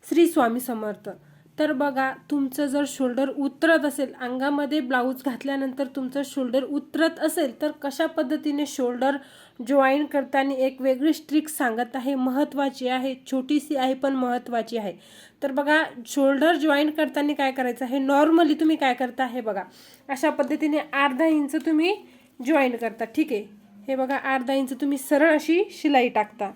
श्री स्वामी समर्थ. तर बघा, तुमचं जर शोल्डर उतरत असेल, अंगामध्ये ब्लाऊज घातल्यानंतर तुमचं शोल्डर उतरत असेल, तर कशा पद्धतीने शोल्डर जॉईन करताना एक वेगळी ट्रिक सांगत आहे, महत्त्वाची आहे, छोटीशी आहे पण महत्त्वाची आहे. तर बघा, शोल्डर जॉईन करताना काय करायचं आहे, नॉर्मली तुम्ही काय करता हे बघा, अशा पद्धतीने अर्धा इंच तुम्ही जॉईन करता. ठीक आहे, हे बघा अर्धा इंच तुम्ही सरळ अशी शिलाई टाकता.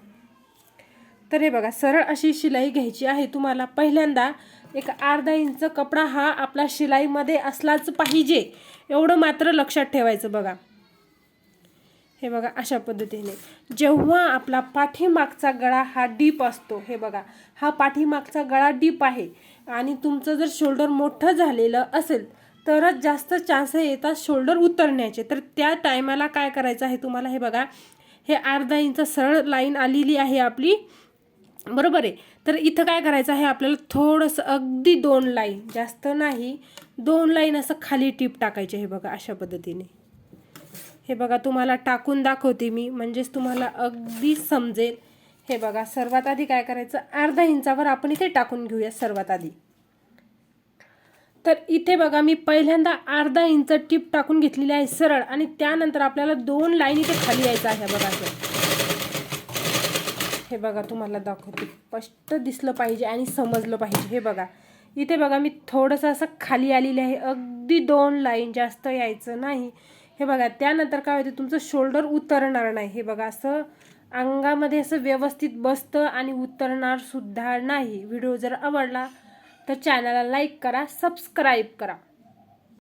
तर हे बघा, सरळ अशी शिलाई घ्यायची आहे तुम्हाला. पहिल्यांदा एक अर्धा इंच कपडा हा आपला शिलाईमध्ये असलाच पाहिजे, एवढं मात्र लक्षात ठेवायचं. बघा, हे बघा अशा पद्धतीने. जेव्हा आपला पाठीमागचा गळा हा डीप असतो, हे बघा हा पाठीमागचा गळा डीप आहे आणि तुमचं जर शोल्डर मोठं झालेलं असेल तरच जास्त चान्स येतात शोल्डर उतरण्याचे. तर त्या टायमाला काय करायचं आहे तुम्हाला, हे बघा हे अर्धा इंच सरळ लाईन आलेली आहे आपली, बरोबर आहे. तर इथं काय करायचं आहे आपल्याला, थोडंसं अगदी 2 लाईन, जास्त नाही, 2 लाईन असं खाली टीप टाकायचे. हे बघा अशा पद्धतीने. हे बघा तुम्हाला टाकून दाखवते मी, म्हणजेच तुम्हाला अगदी समजेल. हे बघा, सर्वात आधी काय करायचं, अर्धा इंचावर आपण इथे टाकून घेऊया सर्वात आधी. तर इथे बघा मी पहिल्यांदा अर्धा इंच टीप टाकून घेतलेली आहे सरळ, आणि त्यानंतर आपल्याला 2 लाईन इथे खाली यायचं आहे. बघा हे बघा तुम्हाला दाखवते, स्पष्ट दिसलं पाहिजे आणि समजलं पाहिजे. हे बघा इथे बघा मी थोडंसं असं खाली आलेलं आहे, अगदी 2 लाईन, जास्त यायचं नाही. हे बघा, त्यानंतर काय होते, तुमचं शोल्डर उतरणार नाही. हे बघा असं अंगामध्ये असं व्यवस्थित बसतं आणि उतरणार सुद्धा नाही. व्हिडिओ जर आवडला तर चॅनलला लाईक करा, सबस्क्राईब करा.